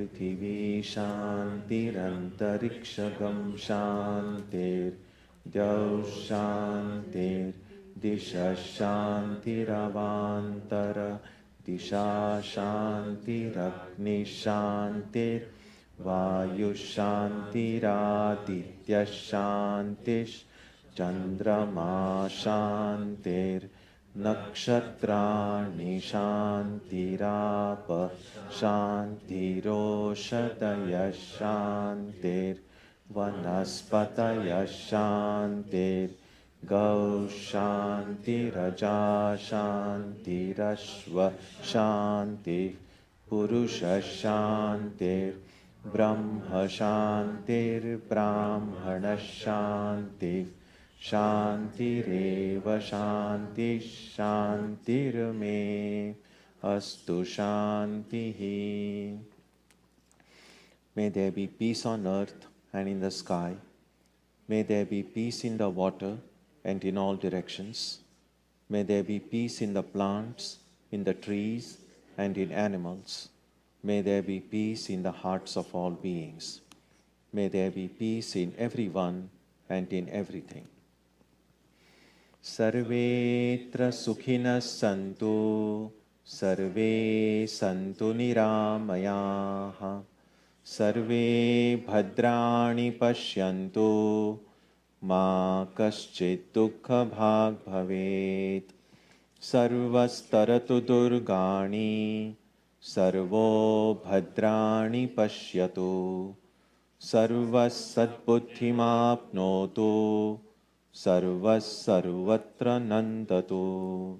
Prithvi Shantirantariksha Shantir Dyaus Shantir Disha Shantiravantara Disha Shantiragni Shantir Vayu Shantiraditya Shantish Chandrama Shantir Nakshatrani Shantirapa Shantiroshadaya Shantir Vanaspataya Shantir Gau Shantiraja Shantirashva Shanti Purusha Shantir Brahma Shantir Brahmana Shanti Shantireva Shanti Shantirme Astu Shantihi. May there be peace on earth and in the sky. May there be peace in the water and in all directions. May there be peace in the plants, in the trees, and in animals. May there be peace in the hearts of all beings. May there be peace in everyone and in everything. Sarvetra sukhinas santu, sarve santu niramayaha, sarve bhadrani pashyantu, ma kaschit dukkha bhag bhavet, sarvastaratu durgani, sarvo bhadrani pashyatu, sarvas sadbuddhimapnotu, sarvas sarvatra nandatu.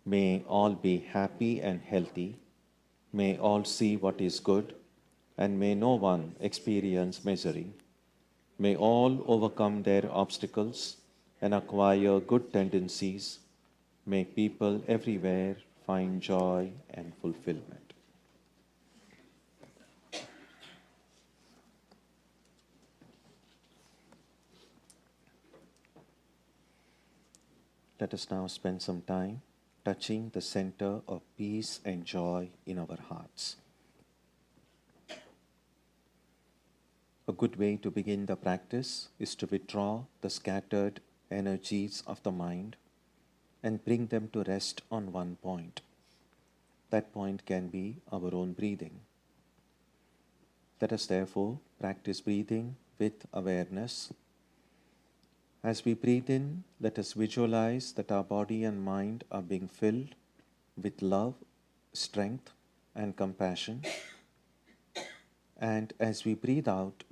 May all be happy and healthy. May all see what is good, and may no one experience misery. May all overcome their obstacles and acquire good tendencies. May people everywhere find joy and fulfillment. Let us now spend some time touching the center of peace and joy in our hearts. A good way to begin the practice is to withdraw the scattered energies of the mind and bring them to rest on one point. That point can be our own breathing. Let us therefore practice breathing with awareness. As we breathe in, let us visualize that our body and mind are being filled with love, strength, and compassion. And as we breathe out,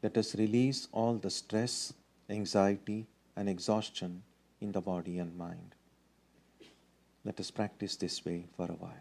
let us release all the stress, anxiety, and exhaustion in the body and mind. Let us practice this way for a while.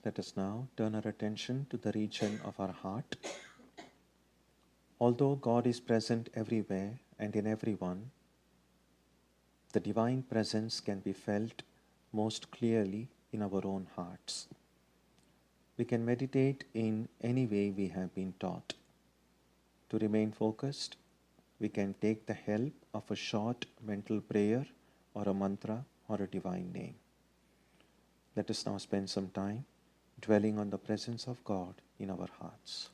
Let us now turn our attention to the region of our heart. Although God is present everywhere and in everyone, the divine presence can be felt most clearly in our own hearts. We can meditate in any way we have been taught. To remain focused, we can take the help of a short mental prayer or a mantra or a divine name. Let us now spend some time dwelling on the presence of God in our hearts.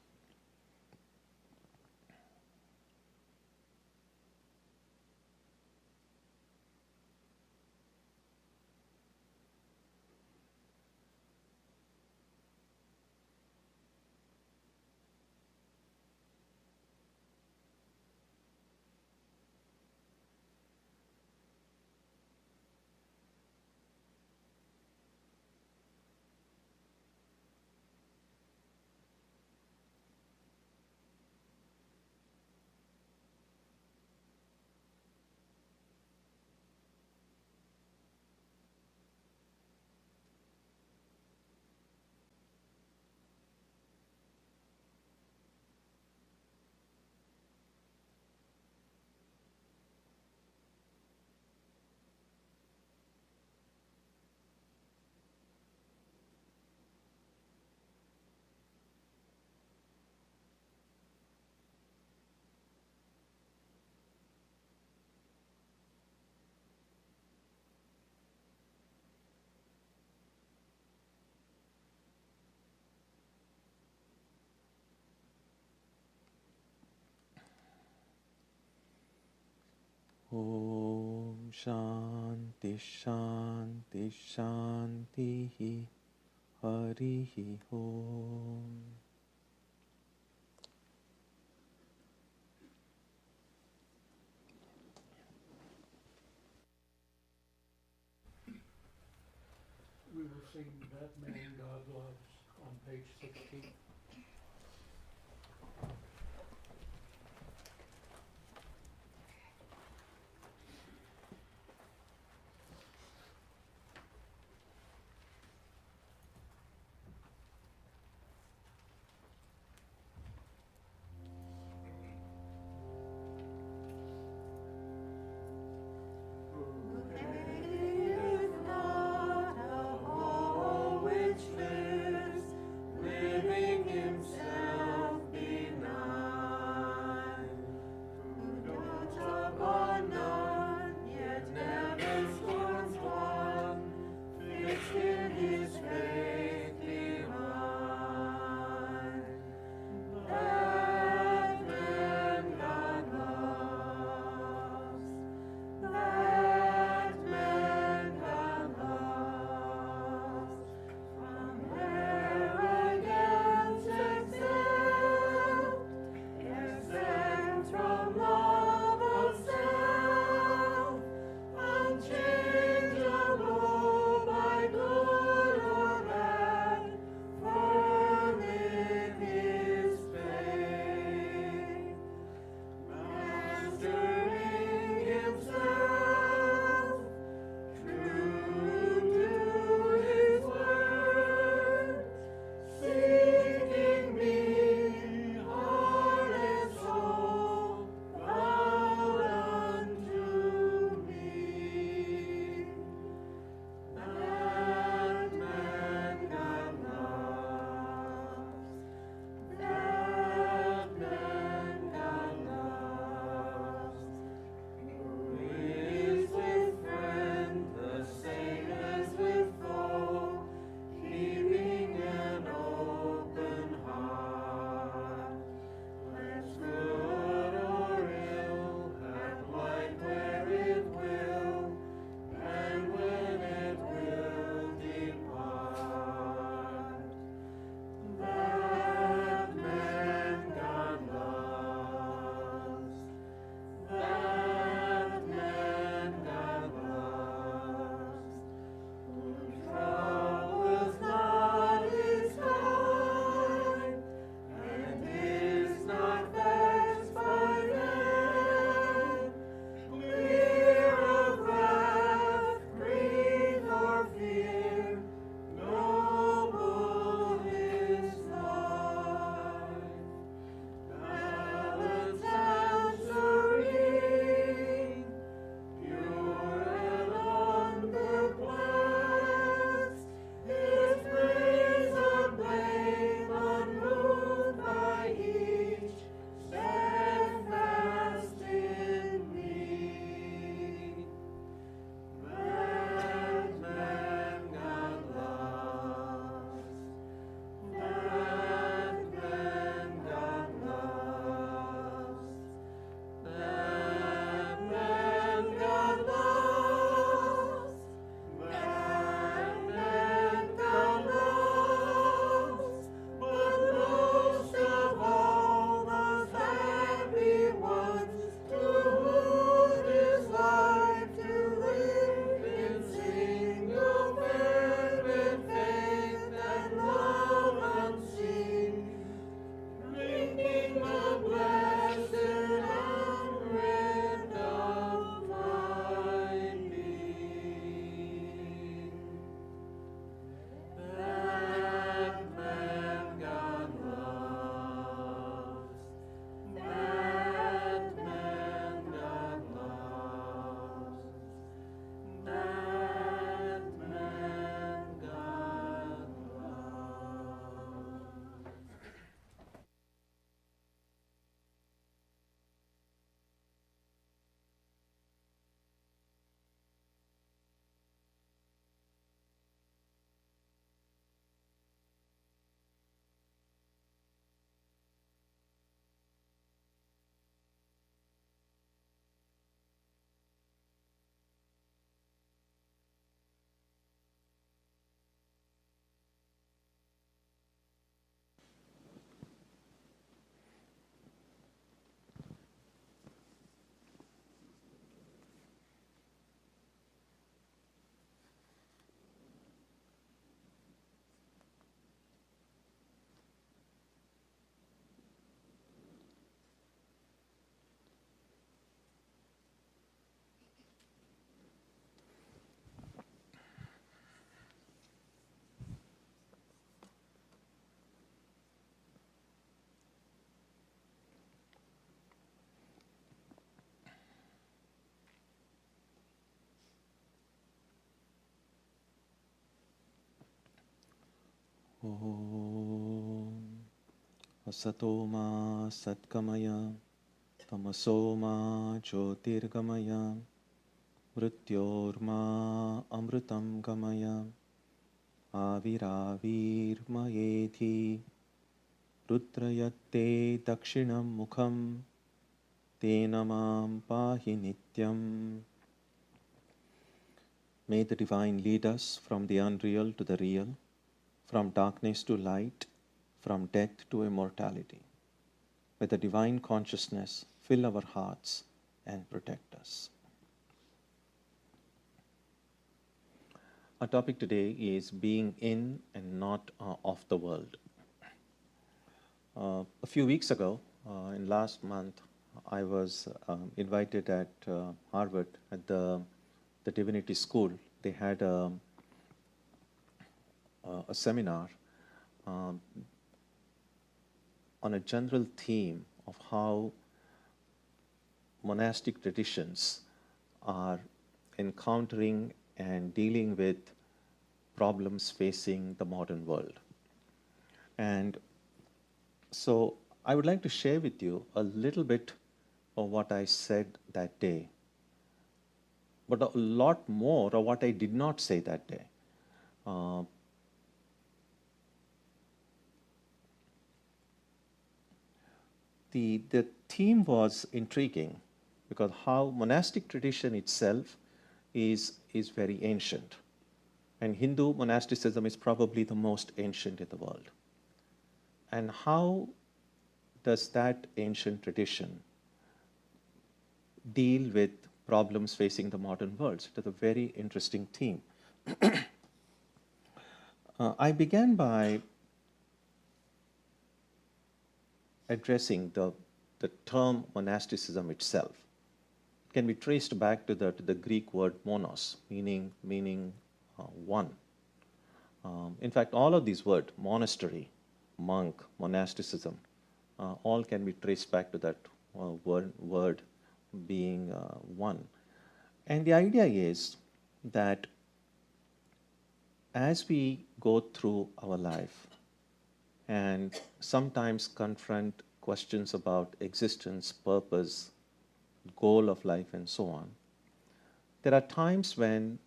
Om Shanti Shanti Shanti Hari Om. We will sing That Man God Loves on page 16. Is not a home which lives, living Om Asatoma Satkamaya Tamasoma Jyotirgamaya Mrityorma Amritam Gamaya Aviravirmayedhi Rudrayatte Dakshinam Mukham Tenamam Pahi Nityam. May the Divine lead us from the unreal to the real, from darkness to light, from death to immortality. May the Divine Consciousness fill our hearts and protect us. Our topic today is being in and not of the world. A few weeks ago, in last month, I was invited at Harvard at the Divinity School. They had a seminar on a general theme of how monastic traditions are encountering and dealing with problems facing the modern world. And so I would like to share with you a little bit of what I said that day, but a lot more of what I did not say that day. The theme was intriguing because how monastic tradition itself is very ancient. And Hindu monasticism is probably the most ancient in the world. And how does that ancient tradition deal with problems facing the modern world? So it is a very interesting theme. I began by addressing the term monasticism itself. It can be traced back to the Greek word monos, meaning one. In fact, all of these words, monastery, monk, monasticism, all can be traced back to that word being one. And the idea is that as we go through our life and sometimes confront questions about existence, purpose, goal of life, and so on, there are times when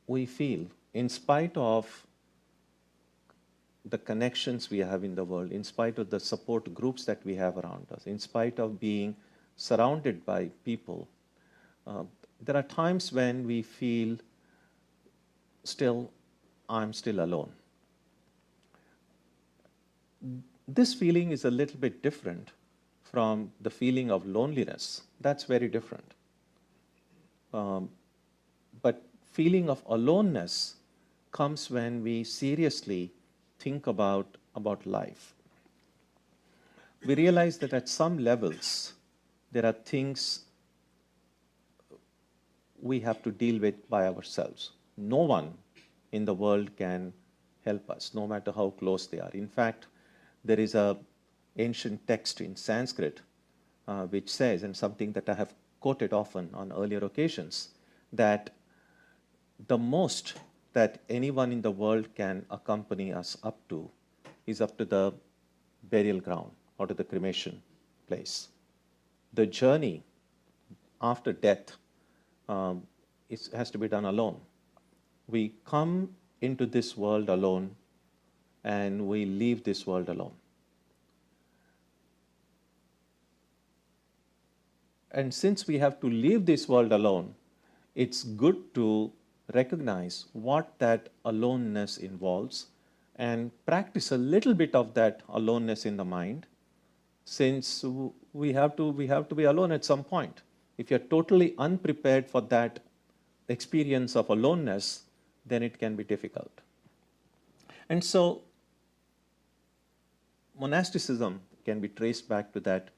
we feel, in spite of the connections we have in the world, in spite of the support groups that we have around us, in spite of being surrounded by people, there are times when we feel I'm still alone. This feeling is a little bit different from the feeling of loneliness. That's very different. But feeling of aloneness comes when we seriously think about life. We realize that at some levels, there are things we have to deal with by ourselves. No one in the world can help us, no matter how close they are. In fact, there is an ancient text in Sanskrit which says, and something that I have quoted often on earlier occasions, that the most that anyone in the world can accompany us up to is up to the burial ground or to the cremation place. The journey after death has to be done alone. We come into this world alone and we leave this world alone. And since we have to leave this world alone, it's good to recognize what that aloneness involves and practice a little bit of that aloneness in the mind, since we have to be alone at some point. If you're totally unprepared for that experience of aloneness, then it can be difficult. And so monasticism can be traced back to that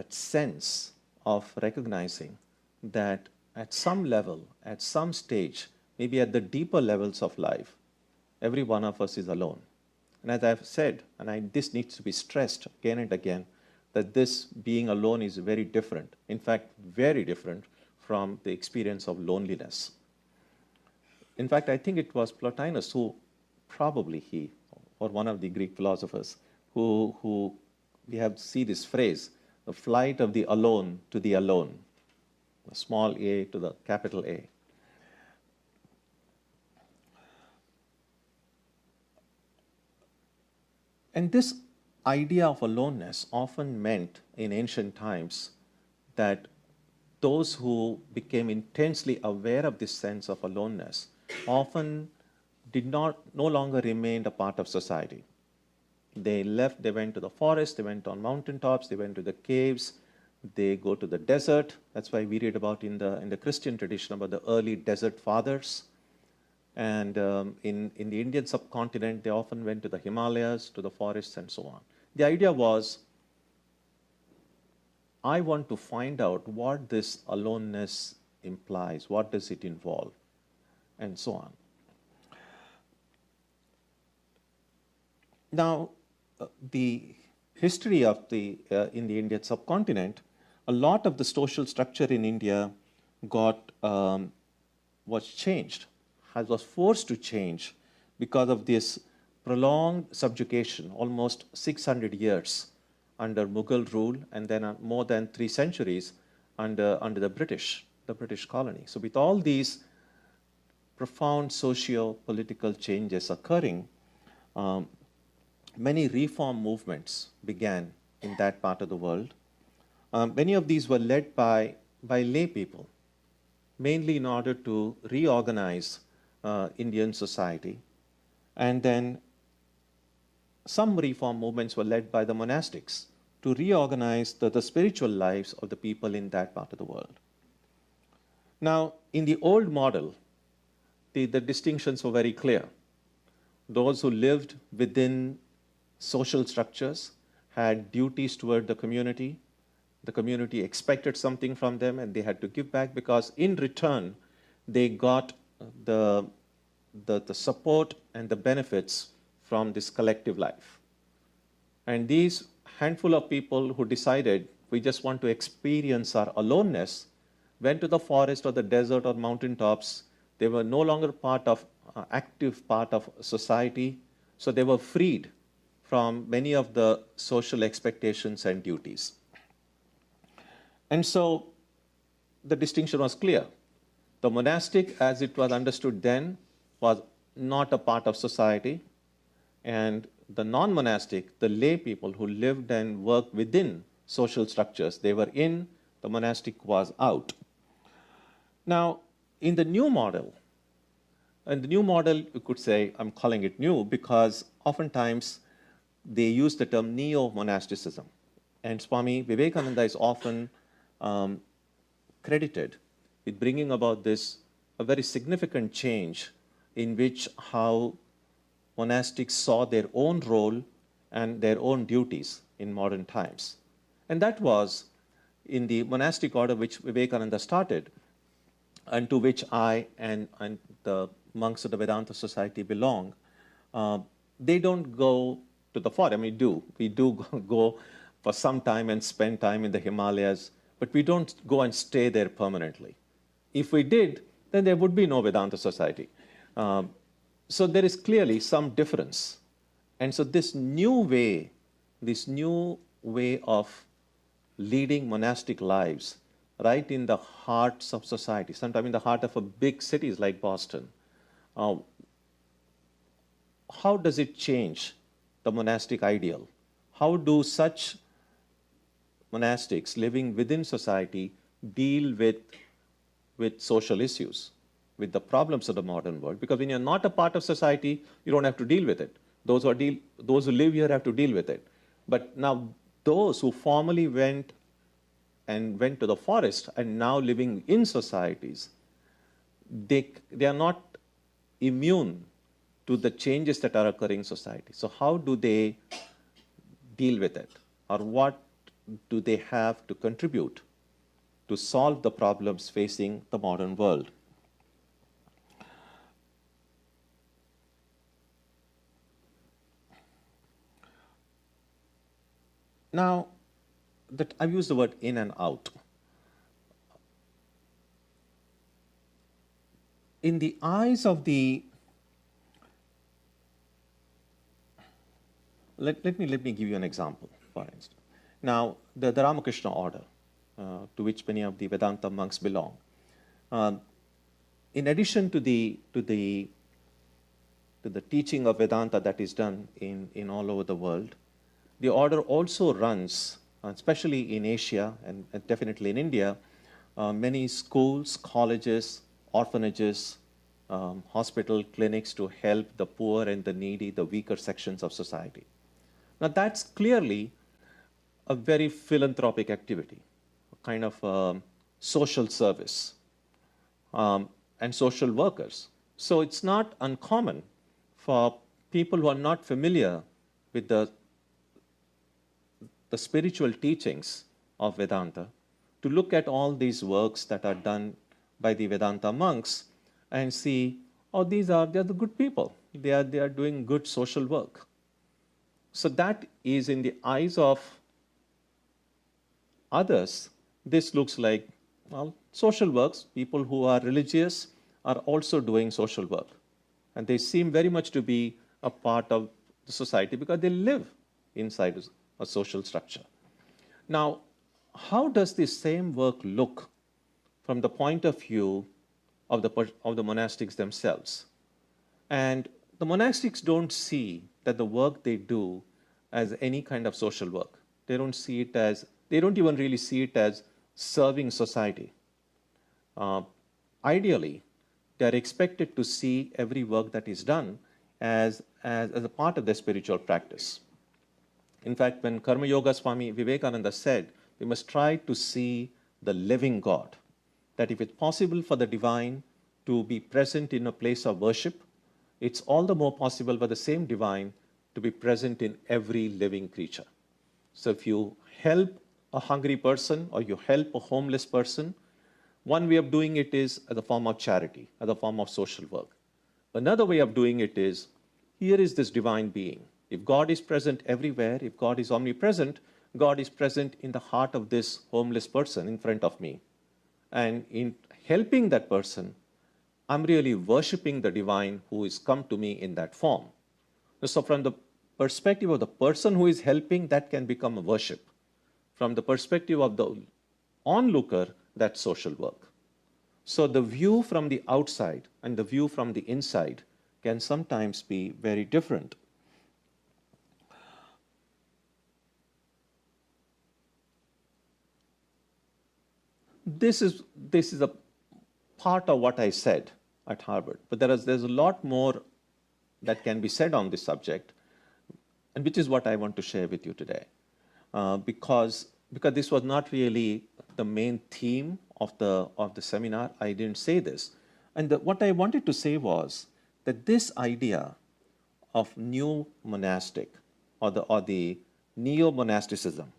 sense of recognizing that at some level, at some stage, maybe at the deeper levels of life, every one of us is alone. And as I've said, and this needs to be stressed again and again, that this being alone is very different, in fact, very different from the experience of loneliness. In fact, I think it was Plotinus who, probably he, or one of the Greek philosophers, who we have see this phrase, the flight of the alone to the alone, the small a to the capital A. And this idea of aloneness often meant in ancient times that those who became intensely aware of this sense of aloneness often no longer remained a part of society. They left, they went to the forest, they went on mountaintops, they went to the caves, they go to the desert. That's why we read about in the Christian tradition about the early desert fathers. And in the Indian subcontinent, they often went to the Himalayas, to the forests, and so on. The idea was, I want to find out what this aloneness implies, what does it involve, and so on. Now, the history of in the Indian subcontinent, a lot of the social structure in India was changed, was forced to change because of this prolonged subjugation, almost 600 years under Mughal rule, and then more than 3 centuries under the British colony. So with all these profound socio-political changes occurring, many reform movements began in that part of the world. Many of these were led by lay people, mainly in order to reorganize Indian society. And then some reform movements were led by the monastics to reorganize the spiritual lives of the people in that part of the world. Now, in the old model, the distinctions were very clear. Those who lived within social structures had duties toward the community. The community expected something from them, and they had to give back because in return, they got the support and the benefits from this collective life. And these handful of people who decided we just want to experience our aloneness went to the forest or the desert or mountaintops. They were no longer active part of society, so they were freed from many of the social expectations and duties. And so the distinction was clear. The monastic, as it was understood then, was not a part of society, and the non-monastic, the lay people who lived and worked within social structures, they were in, the monastic was out. Now, in the new model, you could say, I'm calling it new because oftentimes they use the term neo-monasticism. And Swami Vivekananda is often credited with bringing about a very significant change in which how monastics saw their own role and their own duties in modern times. And that was in the monastic order which Vivekananda started, and to which I and the monks of the Vedanta Society belong. They don't go to the forest. I mean, we do go for some time and spend time in the Himalayas, but we don't go and stay there permanently. If we did, then there would be no Vedanta Society. So there is clearly some difference. And so this new way of leading monastic lives right in the hearts of society, sometimes in the heart of a big cities like Boston, how does it change the monastic ideal? How do such monastics living within society deal with social issues, with the problems of the modern world? Because when you're not a part of society, you don't have to deal with it. Those who live here have to deal with it. But now those who formerly went to the forest and now living in societies, they are not immune to the changes that are occurring in society. So how do they deal with it? Or what do they have to contribute to solve the problems facing the modern world? Now, I've used the word in and out. in the eyes of the, let me give you an example, for instance. Now, the Ramakrishna order, to which many of the Vedanta monks belong, in addition to the teaching of Vedanta that is done in all over the world, the order also runs, especially in Asia and definitely in India, many schools, colleges, orphanages, hospital clinics to help the poor and the needy, the weaker sections of society. Now that's clearly a very philanthropic activity, a kind of social service and social workers. So it's not uncommon for people who are not familiar with the spiritual teachings of Vedanta to look at all these works that are done by the Vedanta monks and see, oh, they're the good people. They are doing good social work. So that is, in the eyes of others, this looks like, well, social works. People who are religious are also doing social work. And they seem very much to be a part of the society because they live inside a social structure. Now, how does this same work look from the point of view of the monastics themselves? And the monastics don't see that the work they do as any kind of social work. They don't even really see it as serving society. Ideally, they're expected to see every work that is done as a part of their spiritual practice. In fact, when Karma Yoga Swami Vivekananda said, we must try to see the living God, that if it's possible for the divine to be present in a place of worship, it's all the more possible for the same divine to be present in every living creature. So if you help a hungry person or you help a homeless person, one way of doing it is as a form of charity, as a form of social work. Another way of doing it is, here is this divine being. If God is present everywhere, if God is omnipresent, God is present in the heart of this homeless person in front of me. And in helping that person, I'm really worshiping the divine who is come to me in that form. So from the perspective of the person who is helping, that can become a worship. From the perspective of the onlooker, that's social work. So the view from the outside and the view from the inside can sometimes be very different. This is a part of what I said at Harvard, but there's a lot more that can be said on this subject, and which is what I want to share with you today, because this was not really the main theme of the seminar. I didn't say this, and what I wanted to say was that this idea of new monastic or the neo-monasticism,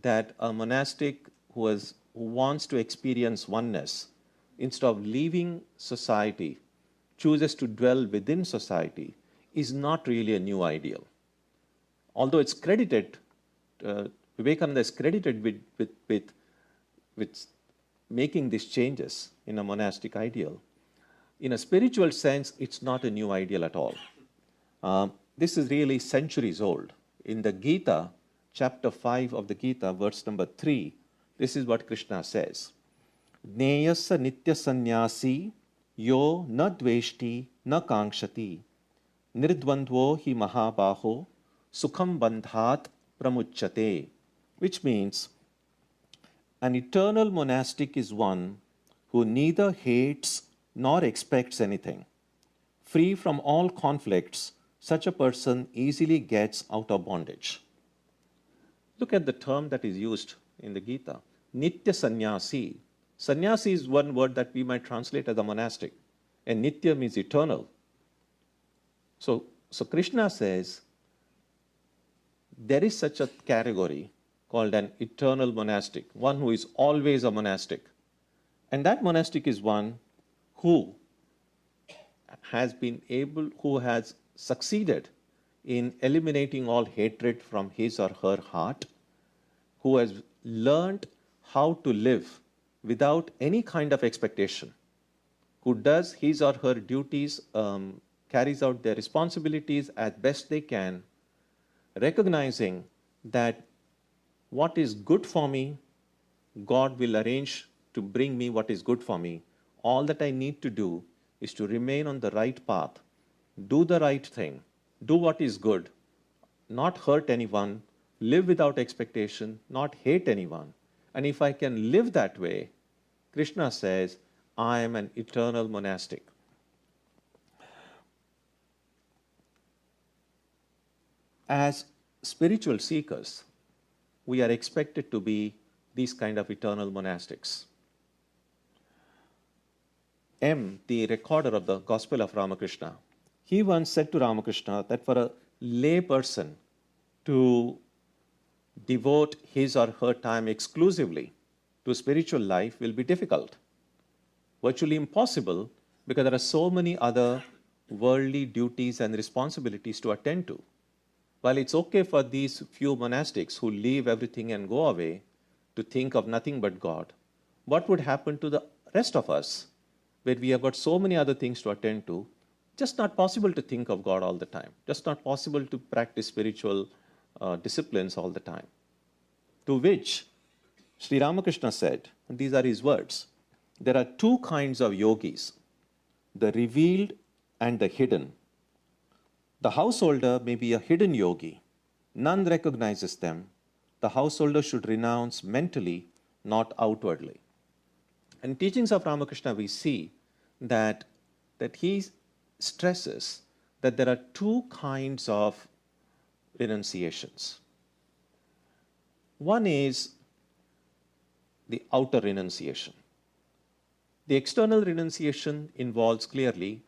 that a monastic who wants to experience oneness, instead of leaving society, chooses to dwell within society, is not really a new ideal. Although it's credited, Vivekananda is credited with making these changes in a monastic ideal. In a spiritual sense, it's not a new ideal at all. This is really centuries old. In the Gita, chapter 5 of the Gita, verse number 3, this is what Krishna says. Jneyasa nitya sannyasi yo na dveshti na kankshati nirdvandvo hi mahabaho sukham bandhat pramuchyate, which means an eternal monastic is one who neither hates nor expects anything. Free from all conflicts, such a person easily gets out of bondage. Look at the term that is used in the Gita, Nitya Sannyasi. Sannyasi is one word that we might translate as a monastic, and Nitya means eternal. So Krishna says there is such a category called an eternal monastic, one who is always a monastic. And that monastic is one who has succeeded in eliminating all hatred from his or her heart, who has learned how to live without any kind of expectation, who does his or her duties, carries out their responsibilities as best they can, recognizing that what is good for me, God will arrange to bring me what is good for me. All that I need to do is to remain on the right path, do the right thing, do what is good, not hurt anyone, live without expectation, not hate anyone. And if I can live that way, Krishna says, I am an eternal monastic. As spiritual seekers, we are expected to be these kind of eternal monastics. M, the recorder of the Gospel of Ramakrishna, he once said to Ramakrishna that for a lay person to devote his or her time exclusively to spiritual life will be difficult, virtually impossible, because there are so many other worldly duties and responsibilities to attend to. While it's okay for these few monastics who leave everything and go away to think of nothing but God, what would happen to the rest of us, where we have got so many other things to attend to? Just not possible to think of God all the time, just not possible to practice spiritual disciplines all the time. To which Sri Ramakrishna said, and these are his words, there are two kinds of yogis, the revealed and the hidden. The householder may be a hidden yogi. None recognizes them. The householder should renounce mentally, not outwardly. In teachings of Ramakrishna, we see that he stresses that there are two kinds of renunciations. One is the outer renunciation. The external renunciation involves clearly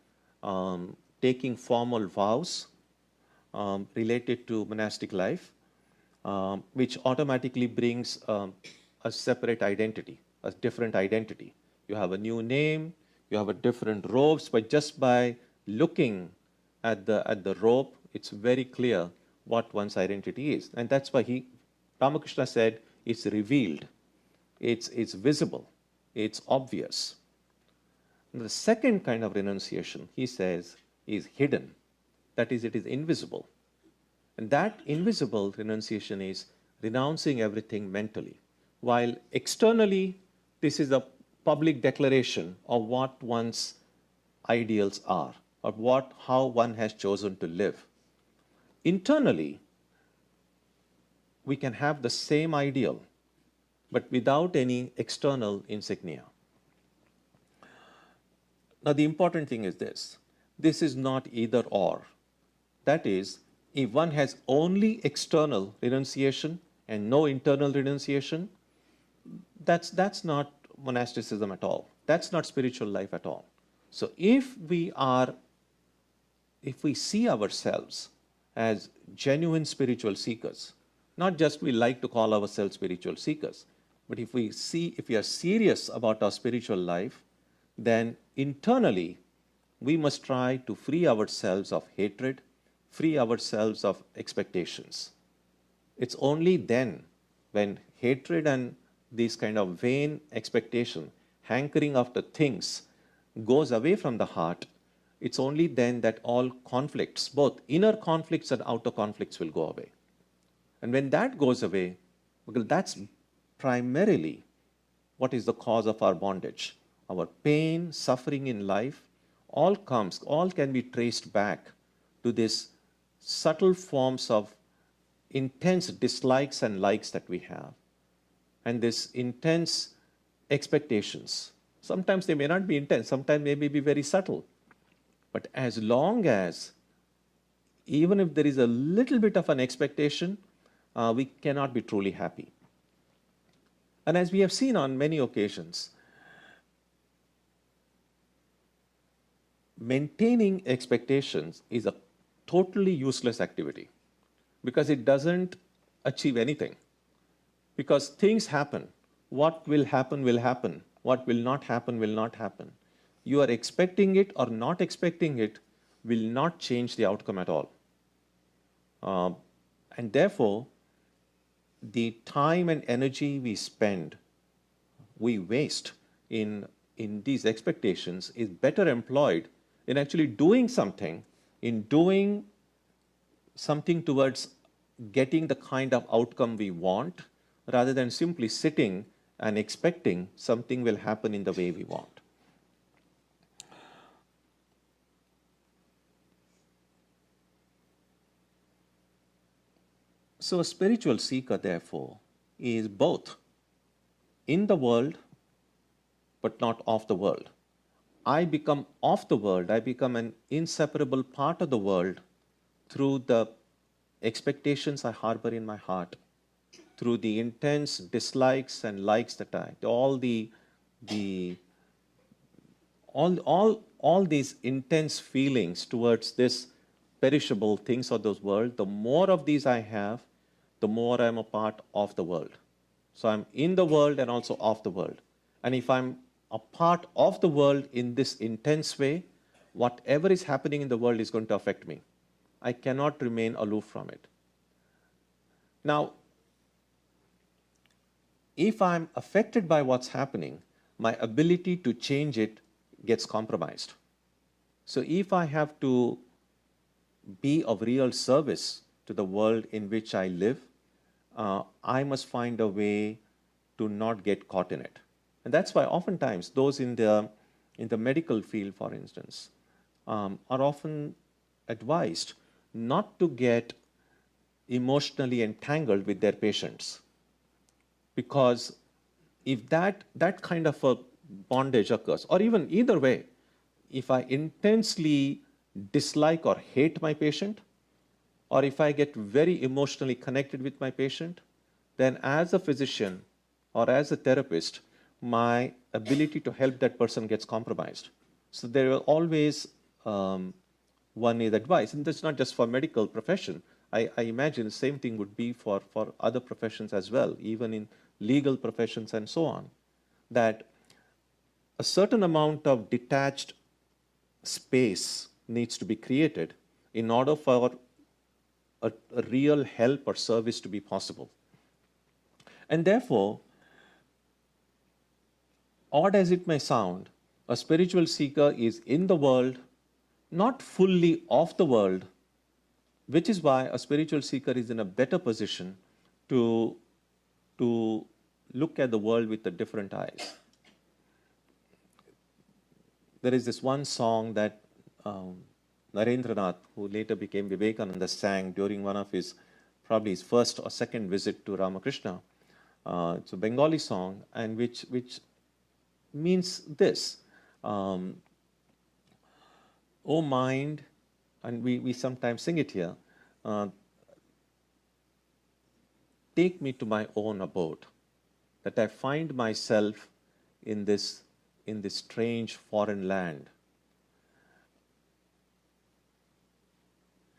taking formal vows related to monastic life, which automatically brings a separate identity, a different identity. You have a new name, you have a different robes, but just by looking at the robe, it's very clear what one's identity is. And that's why Ramakrishna said it's revealed, it's visible, it's obvious. And the second kind of renunciation, he says, is hidden. That is, it is invisible. And that invisible renunciation is renouncing everything mentally. While externally, this is a public declaration of what one's ideals are, of how one has chosen to live. Internally, we can have the same ideal, but without any external insignia. Now, the important thing is this. This is not either or. That is, if one has only external renunciation and no internal renunciation, that's not monasticism at all. That's not spiritual life at all. So if we see ourselves as genuine spiritual seekers, not just we like to call ourselves spiritual seekers, but if we are serious about our spiritual life, then internally we must try to free ourselves of hatred, free ourselves of expectations. It's only then, when hatred and this kind of vain expectation, hankering after things, goes away from the heart, it's only then that all conflicts, both inner conflicts and outer conflicts, will go away. And when that goes away, because that's primarily what is the cause of our bondage. Our pain, suffering in life, all can be traced back to these subtle forms of intense dislikes and likes that we have, and this intense expectations. Sometimes they may not be intense, sometimes they may be very subtle. But as long as, even if there is a little bit of an expectation, we cannot be truly happy. And as we have seen on many occasions, maintaining expectations is a totally useless activity because it doesn't achieve anything. Because things happen. What will happen will happen. What will not happen will not happen. You are expecting it or not expecting it will not change the outcome at all. And therefore, the time and energy we waste in in these expectations is better employed in actually doing something, in doing something towards getting the kind of outcome we want, rather than simply sitting and expecting something will happen in the way we want. So a spiritual seeker, therefore, is both in the world but not of the world. I become of the world, I become an inseparable part of the world through the expectations I harbor in my heart, through the intense dislikes and likes that all these intense feelings towards this perishable things of this world, the more of these I have, the more I'm a part of the world. So I'm in the world and also of the world. And if I'm a part of the world in this intense way, whatever is happening in the world is going to affect me. I cannot remain aloof from it. Now, if I'm affected by what's happening, my ability to change it gets compromised. So if I have to be of real service to the world in which I live, I must find a way to not get caught in it. And that's why oftentimes those in the medical field, for instance, are often advised not to get emotionally entangled with their patients. Because if that kind of a bondage occurs, or even either way, if I intensely dislike or hate my patient, or if I get very emotionally connected with my patient, then as a physician or as a therapist, my ability to help that person gets compromised. So there are always one is advice, and that's not just for medical profession. I imagine the same thing would be for other professions as well, even in legal professions and so on, that a certain amount of detached space needs to be created in order for a real help or service to be possible. And therefore, odd as it may sound, a spiritual seeker is in the world, not fully of the world, which is why a spiritual seeker is in a better position to look at the world with a different eyes. There is this one song that Narendranath, who later became Vivekananda, sang during one of probably his first or second visit to Ramakrishna. It's a Bengali song, and which means this: "O mind," and we sometimes sing it here, "take me to my own abode, that I find myself in this strange foreign land."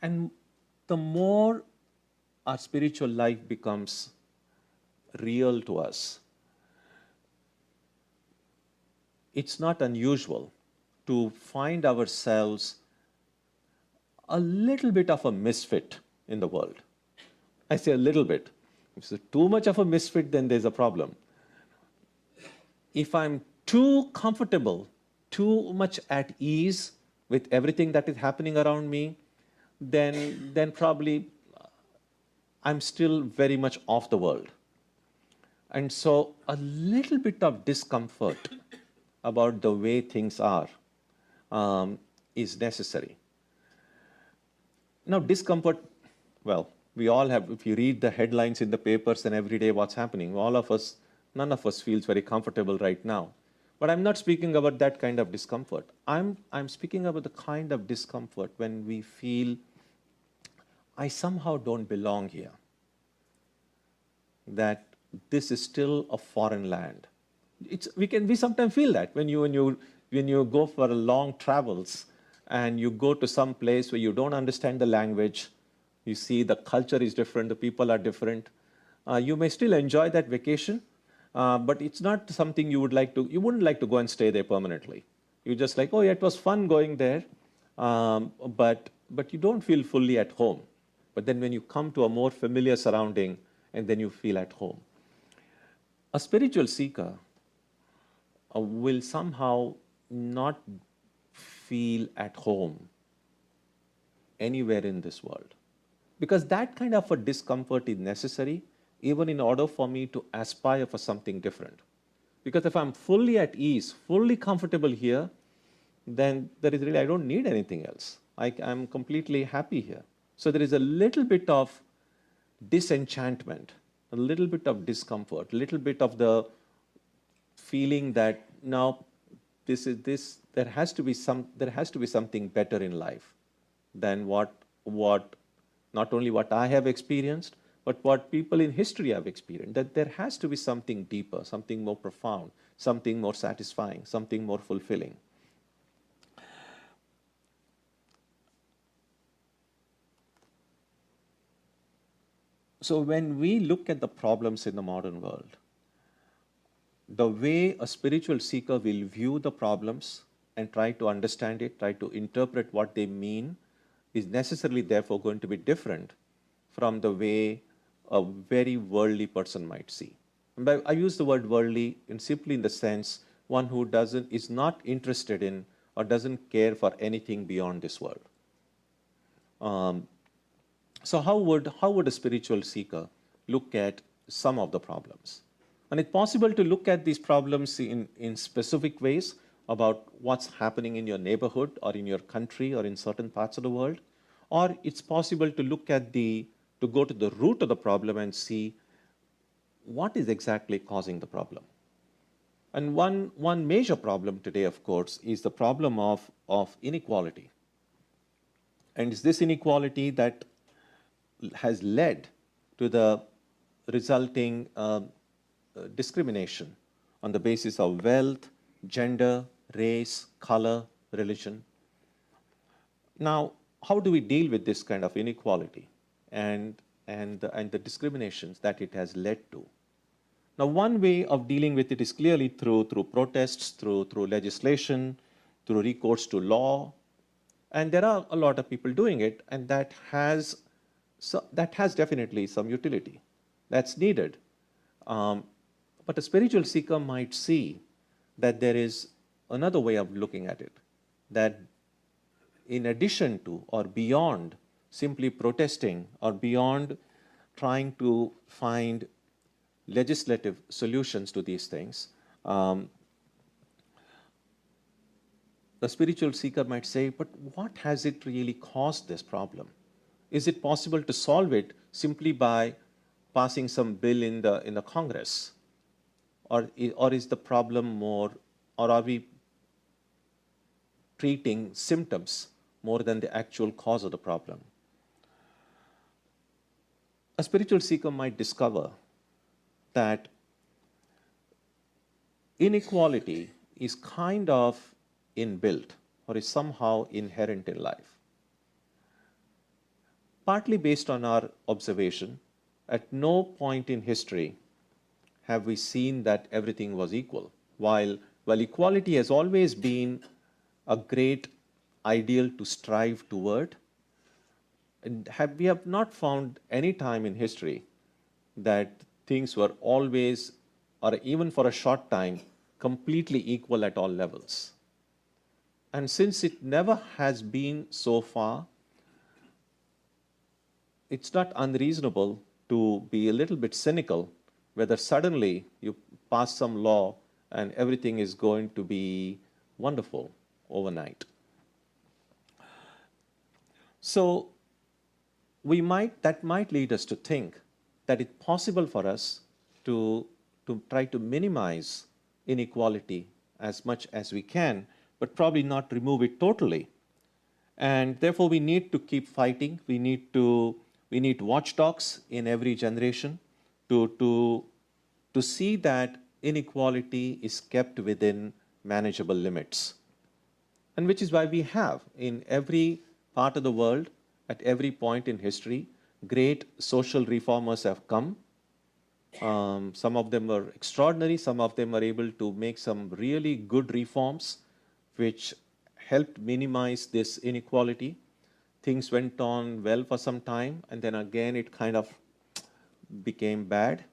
And the more our spiritual life becomes real to us, it's not unusual to find ourselves a little bit of a misfit in the world. I say a little bit. If it's too much of a misfit, then there's a problem. If I'm too comfortable, too much at ease with everything that is happening around me, then probably I'm still very much off the world. And so a little bit of discomfort about the way things are is necessary. Now, discomfort, well, we all have, if you read the headlines in the papers and every day what's happening, none of us feels very comfortable right now. But I'm not speaking about that kind of discomfort. I'm speaking about the kind of discomfort when we feel, I somehow don't belong here. That this is still a foreign land. We sometimes feel that when you go for long travels and you go to some place where you don't understand the language, you see the culture is different, the people are different. You may still enjoy that vacation, but it's not something you wouldn't like to go and stay there permanently. You're just like, oh yeah, it was fun going there, but you don't feel fully at home. But then when you come to a more familiar surrounding, and then you feel at home. A spiritual seeker will somehow not feel at home anywhere in this world. Because that kind of a discomfort is necessary even in order for me to aspire for something different. Because if I'm fully at ease, fully comfortable here, then there is really, I don't need anything else. I'm completely happy here. So there is a little bit of disenchantment, a little bit of discomfort, a little bit of the feeling that now there has to be something better in life than what not only what I have experienced, but what people in history have experienced, that there has to be something deeper, something more profound, something more satisfying, something more fulfilling. So when we look at the problems in the modern world, the way a spiritual seeker will view the problems and try to understand it, try to interpret what they mean, is necessarily therefore going to be different from the way a very worldly person might see. And I use the word worldly simply in the sense one who is not interested in or doesn't care for anything beyond this world. So how would a spiritual seeker look at some of the problems? And it's possible to look at these problems in specific ways about what's happening in your neighborhood or in your country or in certain parts of the world. Or it's possible to to go to the root of the problem and see what is exactly causing the problem. And one major problem today, of course, is the problem of inequality. And it's this inequality that has led to the resulting discrimination on the basis of wealth, gender, race, color, religion. Now, how do we deal with this kind of inequality and the discriminations that it has led to? Now, one way of dealing with it is clearly through protests, through legislation, through recourse to law, and there are a lot of people doing it, and that has definitely some utility. That's needed. But a spiritual seeker might see that there is another way of looking at it, that in addition to or beyond simply protesting or beyond trying to find legislative solutions to these things, the spiritual seeker might say, but what has it really caused this problem? Is it possible to solve it simply by passing some bill in the Congress? Or is the problem more, or are we treating symptoms more than the actual cause of the problem? A spiritual seeker might discover that inequality is kind of inbuilt or is somehow inherent in life. Partly based on our observation, at no point in history have we seen that everything was equal. While equality has always been a great ideal to strive toward, and we have not found any time in history that things were always, or even for a short time, completely equal at all levels. And since it never has been so far, it's not unreasonable to be a little bit cynical whether suddenly you pass some law and everything is going to be wonderful overnight. So that might lead us to think that it's possible for us to try to minimize inequality as much as we can, but probably not remove it totally. And therefore, we need to keep fighting. We need watchdogs in every generation to see that inequality is kept within manageable limits. And which is why we have, in every part of the world, at every point in history, great social reformers have come. Some of them were extraordinary. Some of them were able to make some really good reforms, which helped minimize this inequality. Things went on well for some time, and then again it kind of became bad.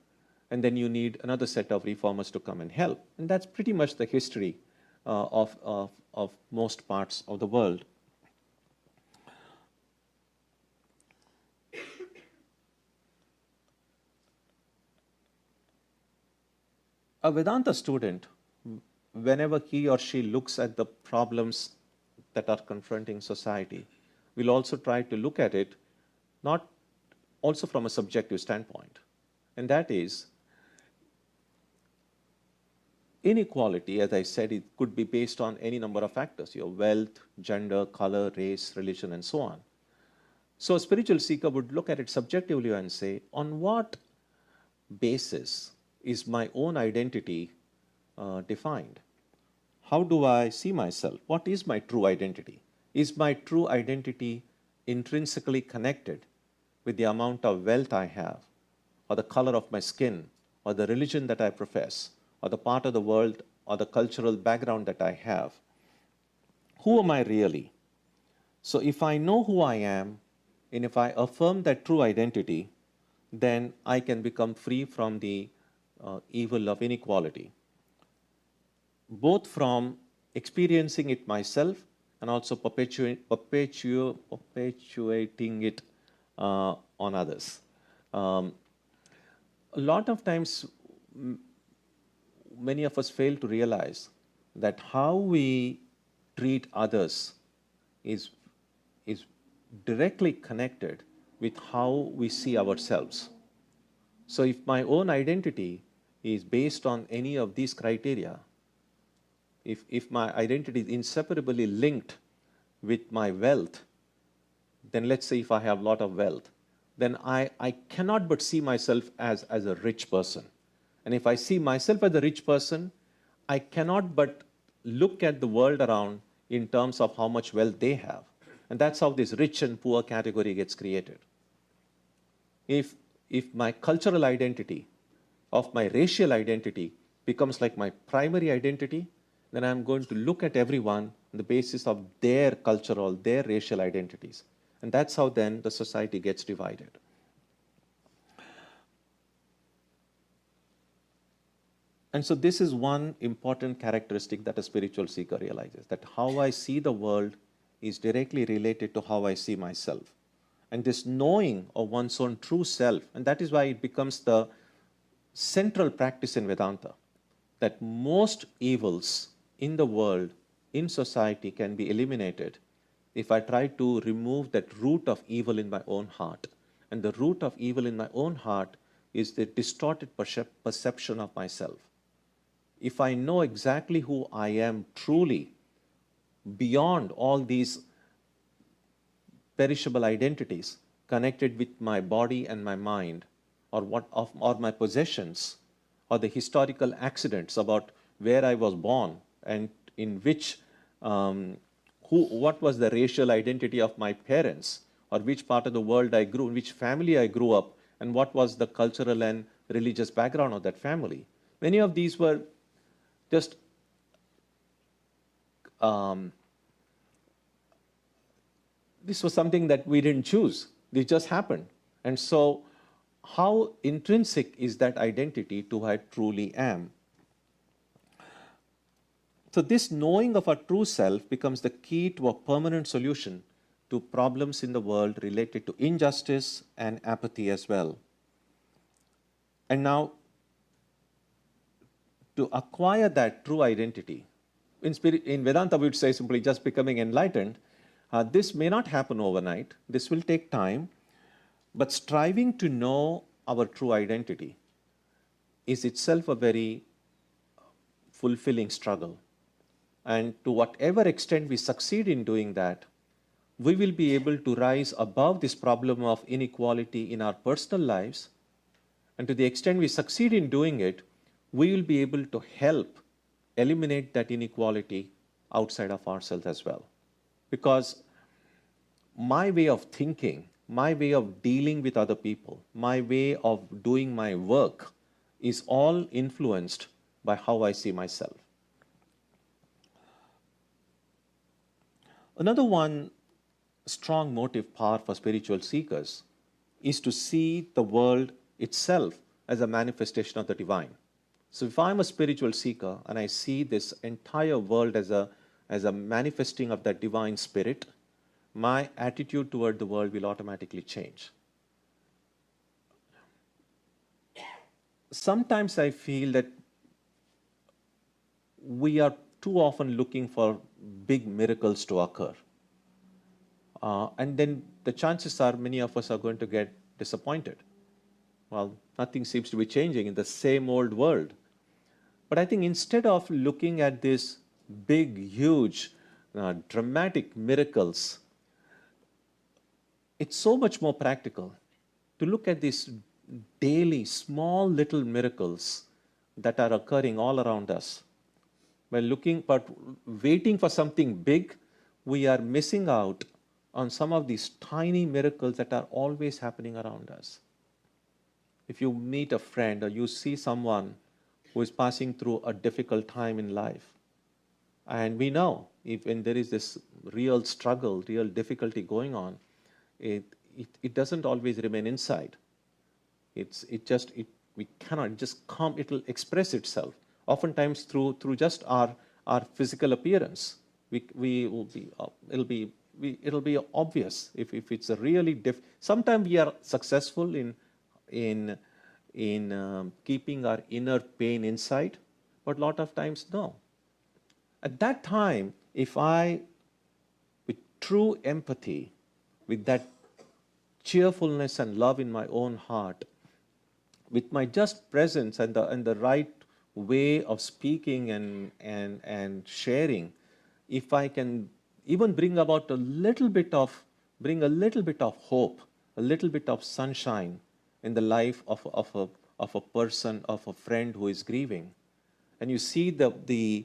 and then you need another set of reformers to come and help. And that's pretty much the history of most parts of the world. A Vedanta student, whenever he or she looks at the problems that are confronting society, will also try to look at it not also from a subjective standpoint. And that is, inequality, as I said, it could be based on any number of factors, your wealth, gender, color, race, religion, and so on. So a spiritual seeker would look at it subjectively and say, on what basis is my own identity defined? How do I see myself? What is my true identity? Is my true identity intrinsically connected with the amount of wealth I have, or the color of my skin, or the religion that I profess, or the part of the world or the cultural background that I have? Who am I really? So if I know who I am, and if I affirm that true identity, then I can become free from the evil of inequality, both from experiencing it myself and also perpetuating it on others. A lot of times, many of us fail to realize that how we treat others is directly connected with how we see ourselves. So if my own identity is based on any of these criteria, if my identity is inseparably linked with my wealth, then let's say if I have a lot of wealth, then I cannot but see myself as a rich person. And if I see myself as a rich person, I cannot but look at the world around in terms of how much wealth they have. And that's how this rich and poor category gets created. If my cultural identity, of my racial identity, becomes like my primary identity, then I'm going to look at everyone on the basis of their cultural, their racial identities. And that's how then the society gets divided. And so this is one important characteristic that a spiritual seeker realizes, that how I see the world is directly related to how I see myself. And this knowing of one's own true self, and that is why it becomes the central practice in Vedanta, that most evils in the world, in society, can be eliminated if I try to remove that root of evil in my own heart. And the root of evil in my own heart is the distorted perception of myself. If I know exactly who I am truly, beyond all these perishable identities connected with my body and my mind, or my possessions, or the historical accidents about where I was born and in which what was the racial identity of my parents, or which part of the world I grew, in which family I grew up, and what was the cultural and religious background of that family. Many of these were just this was something that we didn't choose. This just happened. And so how intrinsic is that identity to who I truly am? So this knowing of our true self becomes the key to a permanent solution to problems in the world related to injustice and apathy as well. And now, to acquire that true identity, in Vedanta we would say simply just becoming enlightened. This may not happen overnight. This will take time. But striving to know our true identity is itself a very fulfilling struggle. And to whatever extent we succeed in doing that, we will be able to rise above this problem of inequality in our personal lives. And to the extent we succeed in doing it, we will be able to help eliminate that inequality outside of ourselves as well. Because my way of thinking, my way of dealing with other people, my way of doing my work is all influenced by how I see myself. Another one strong motive power for spiritual seekers is to see the world itself as a manifestation of the divine. So if I'm a spiritual seeker and I see this entire world as a manifesting of that divine spirit, my attitude toward the world will automatically change. Sometimes I feel that we are too often looking for big miracles to occur. And then the chances are many of us are going to get disappointed. Well, nothing seems to be changing in the same old world. But I think instead of looking at these big, huge, dramatic miracles, it's so much more practical to look at these daily, small little miracles that are occurring all around us. By looking, but waiting for something big, we are missing out on some of these tiny miracles that are always happening around us. If you meet a friend or you see someone who is passing through a difficult time in life, and we know if when there is this real struggle, real difficulty going on, it doesn't always remain inside. We cannot just come. It'll express itself oftentimes through just our physical appearance. We will be it'll be obvious if it's a really sometimes we are successful in keeping our inner pain inside, but a lot of times no. At that time, if I, with true empathy, with that cheerfulness and love in my own heart, with my just presence and the right way of speaking and sharing, if I can even bring a little bit of hope, a little bit of sunshine in the life of a person, of a friend who is grieving, and you see the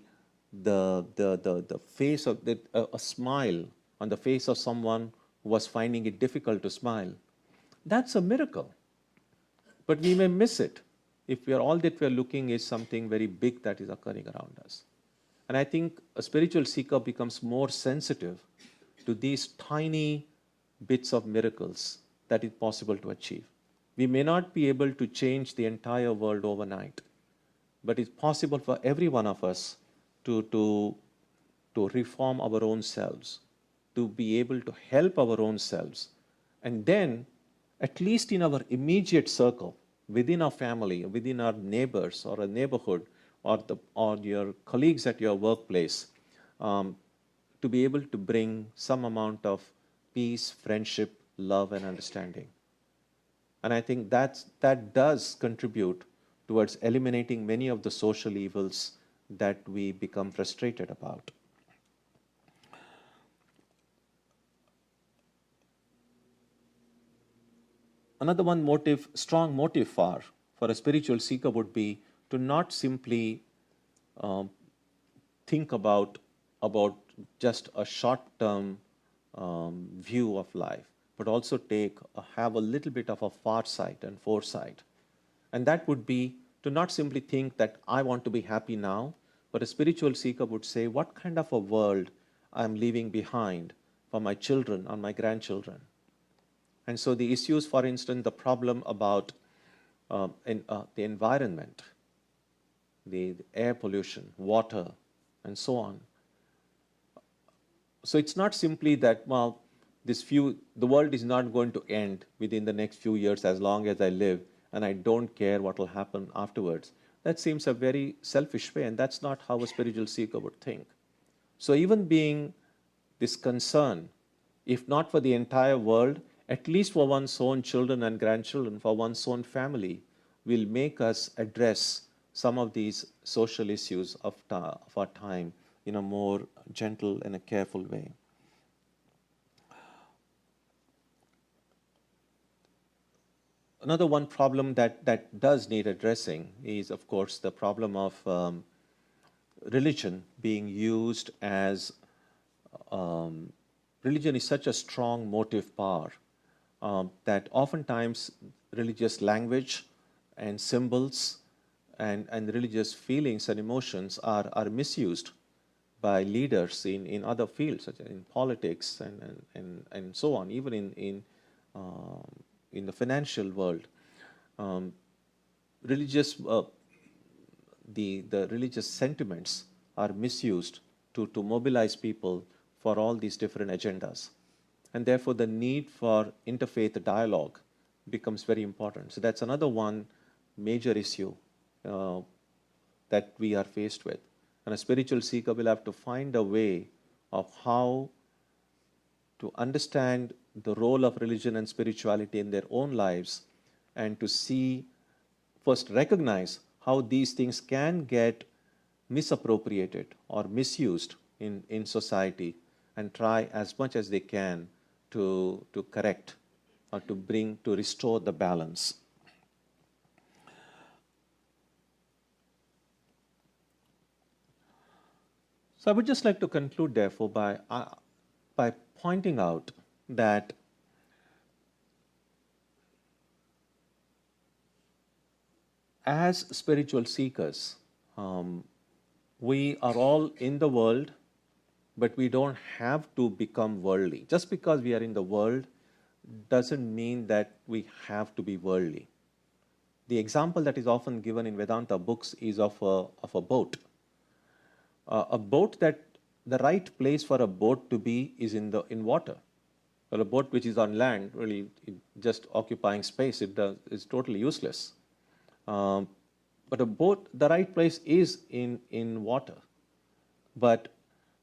face of a smile on the face of someone who was finding it difficult to smile, that's a miracle. But we may miss it if all that we are looking is something very big that is occurring around us. And I think a spiritual seeker becomes more sensitive to these tiny bits of miracles that is possible to achieve. We may not be able to change the entire world overnight, but it's possible for every one of us to reform our own selves, to be able to help our own selves. And then, at least in our immediate circle, within our family, within our neighbors or a neighborhood, or your colleagues at your workplace, to be able to bring some amount of peace, friendship, love, and understanding. And I think that does contribute towards eliminating many of the social evils that we become frustrated about. Another one strong motive for a spiritual seeker would be to not simply think about just a short-term view of life, but also have a little bit of a far sight and foresight. And that would be to not simply think that I want to be happy now, but a spiritual seeker would say, what kind of a world I'm leaving behind for my children or my grandchildren? And so the issues, for instance, the problem about the environment, the air pollution, water, and so on. So it's not simply that, well, the world is not going to end within the next few years as long as I live, and I don't care what will happen afterwards. That seems a very selfish way, and that's not how a spiritual seeker would think. So even being this concern, if not for the entire world, at least for one's own children and grandchildren, for one's own family, will make us address some of these social issues of our time in a more gentle and a careful way. Another one problem that does need addressing is, of course, the problem of religion being used as religion is such a strong motive power that oftentimes religious language and symbols and religious feelings and emotions are misused by leaders in other fields, such as in politics and so on, even in the financial world. religious the religious sentiments are misused to mobilize people for all these different agendas. And therefore, the need for interfaith dialogue becomes very important. So that's another one major issue uh, that we are faced with. And a spiritual seeker will have to find a way of how to understand the role of religion and spirituality in their own lives, and to see, first recognize how these things can get misappropriated or misused in society, and try as much as they can to correct or to restore the balance. So I would just like to conclude, therefore, by pointing out that as spiritual seekers, we are all in the world, but we don't have to become worldly. Just because we are in the world doesn't mean that we have to be worldly. The example that is often given in Vedanta books is of a boat. A boat, that the right place for a boat to be is in water. Or a boat which is on land, really just occupying space, is totally useless. Um, but a boat, the right place is in water. But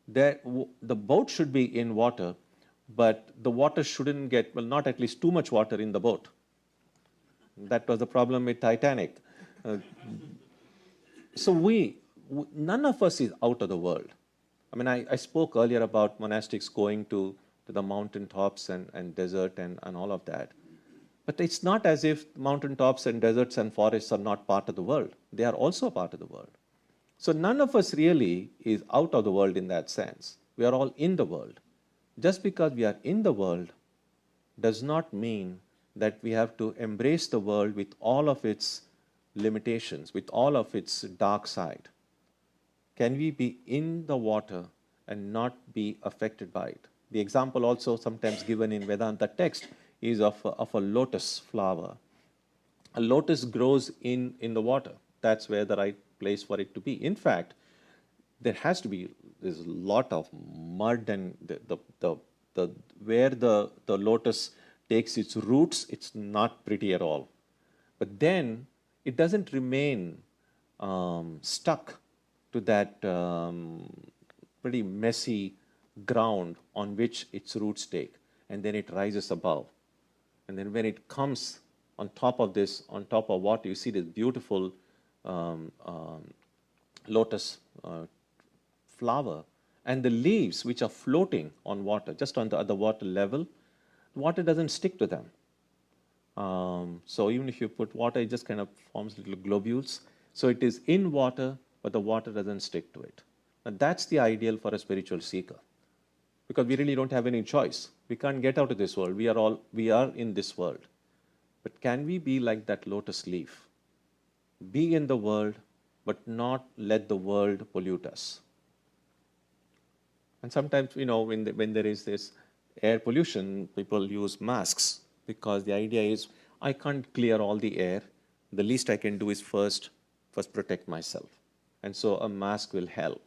the boat should be in water, but the water shouldn't get, well, not at least too much water in the boat. That was the problem with Titanic. Uh, so none of us is out of the world. I mean, I spoke earlier about monastics going to the mountain tops and desert and all of that. But it's not as if mountaintops and deserts and forests are not part of the world. They are also part of the world. So none of us really is out of the world in that sense. We are all in the world. Just because we are in the world does not mean that we have to embrace the world with all of its limitations, with all of its dark side. Can we be in the water and not be affected by it? The example also sometimes given in Vedanta text is of a lotus flower. A lotus grows in the water. That's where the right place for it to be. In fact, there's a lot of mud, and where the lotus takes its roots, it's not pretty at all. But then it doesn't remain stuck to that pretty messy ground on which its roots take, and then it rises above. And then when it comes on top of this, on top of water, you see this beautiful lotus flower, and the leaves which are floating on water, just on the water level, water doesn't stick to them. So even if you put water, it just kind of forms little globules. So it is in water, but the water doesn't stick to it. And that's the ideal for a spiritual seeker, because we really don't have any choice. We can't get out of this world. We are in this world. But can we be like that lotus leaf? Be in the world, but not let the world pollute us. And sometimes, when there is this air pollution, people use masks, because the idea is, I can't clear all the air. The least I can do is first protect myself. And so a mask will help.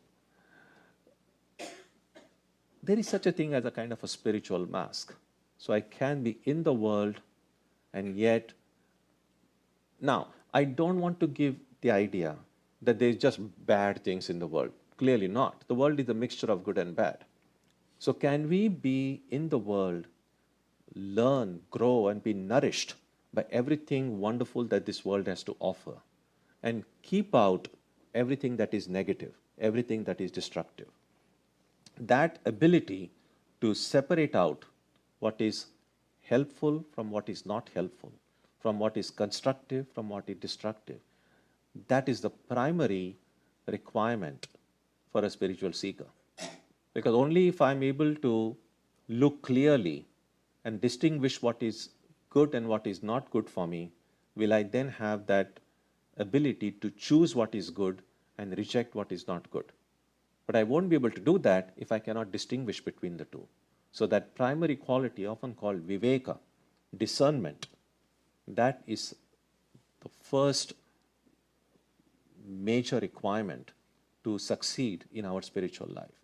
There is such a thing as a kind of a spiritual mask. So I can be in the world, and yet, now, I don't want to give the idea that there's just bad things in the world. Clearly not. The world is a mixture of good and bad. So can we be in the world, learn, grow, and be nourished by everything wonderful that this world has to offer, and keep out everything that is negative, everything that is destructive? That ability to separate out what is helpful from what is not helpful, from what is constructive from what is destructive, that is the primary requirement for a spiritual seeker. Because only if I'm able to look clearly and distinguish what is good and what is not good for me, will I then have that ability to choose what is good and reject what is not good. But I won't be able to do that if I cannot distinguish between the two. So that primary quality, often called viveka, discernment, that is the first major requirement to succeed in our spiritual life.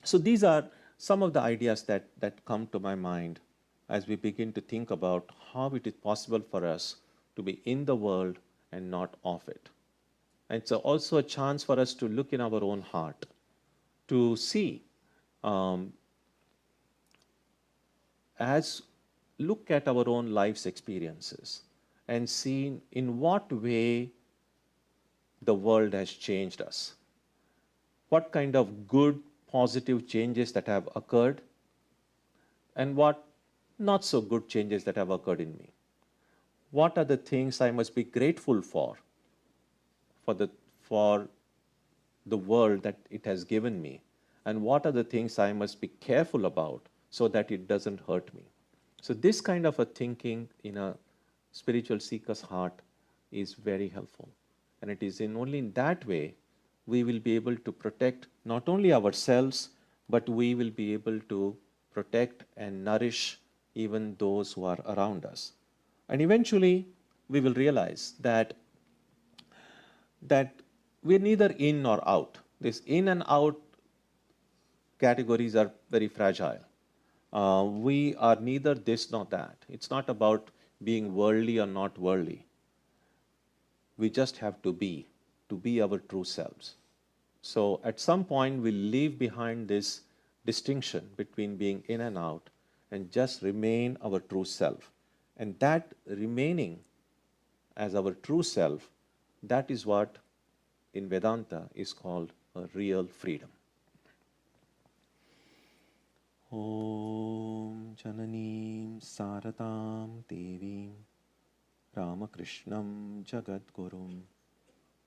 So these are some of the ideas that come to my mind as we begin to think about how it is possible for us to be in the world and not of it. And it's also a chance for us to look in our own heart, to see, as look at our own life's experiences and see in what way the world has changed us. What kind of good, positive changes that have occurred, and what not so good changes that have occurred in me. What are the things I must be grateful for for the world that it has given me, and what are the things I must be careful about so that it doesn't hurt me. So this kind of a thinking in a spiritual seeker's heart is very helpful. And it is only in that way we will be able to protect not only ourselves, but we will be able to protect and nourish even those who are around us. And eventually we will realize that we're neither in nor out. This in and out categories are very fragile. We are neither this nor that. It's not about being worldly or not worldly. We just have to be our true selves. So at some point we'll leave behind this distinction between being in and out and just remain our true self. And that remaining as our true self, that is what in Vedanta is called a real freedom. Om Jananim Saratam Devim Ramakrishnam Jagadgurum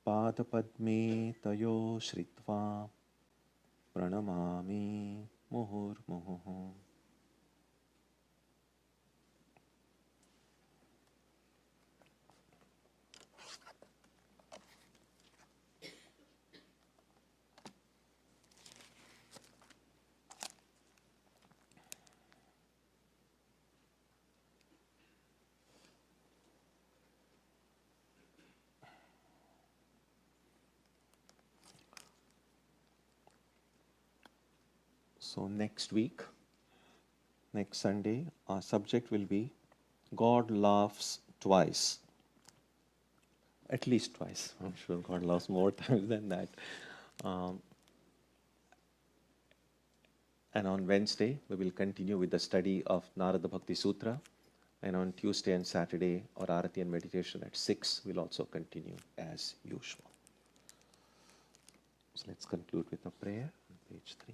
Padapadme Tayo Shritva Pranamami Muhurmuhu. So next week, next Sunday, our subject will be God laughs twice. At least twice. I'm sure God laughs more times than that. And on Wednesday, we will continue with the study of Narada Bhakti Sutra. And on Tuesday and Saturday, our Arati and meditation at 6 will also continue as usual. So let's conclude with a prayer on page 3.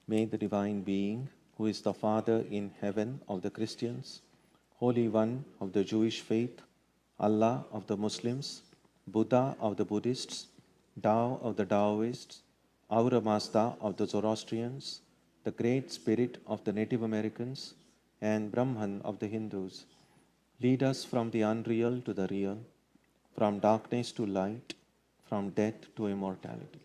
May the Divine Being, who is the Father in heaven of the Christians, Holy One of the Jewish faith, Allah of the Muslims, Buddha of the Buddhists, Tao of the Taoists, Ahura Mazda of the Zoroastrians, the Great Spirit of the Native Americans, and Brahman of the Hindus, lead us from the unreal to the real, from darkness to light, from death to immortality.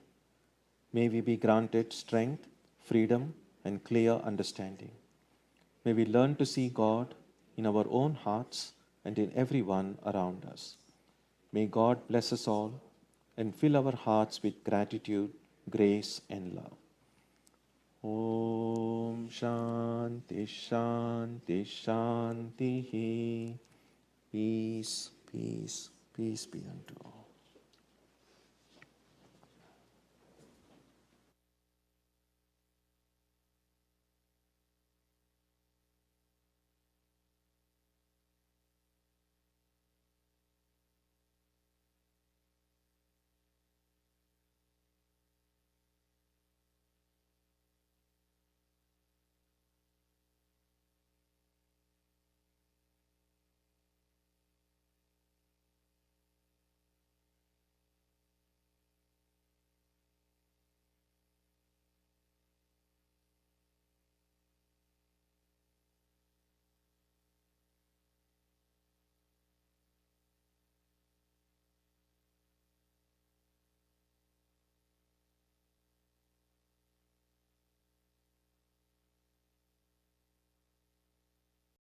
May we be granted strength, freedom, and clear understanding. May we learn to see God in our own hearts and in everyone around us. May God bless us all and fill our hearts with gratitude, grace, and love. Om Shanti Shanti Shanti. Peace, peace, peace be unto all.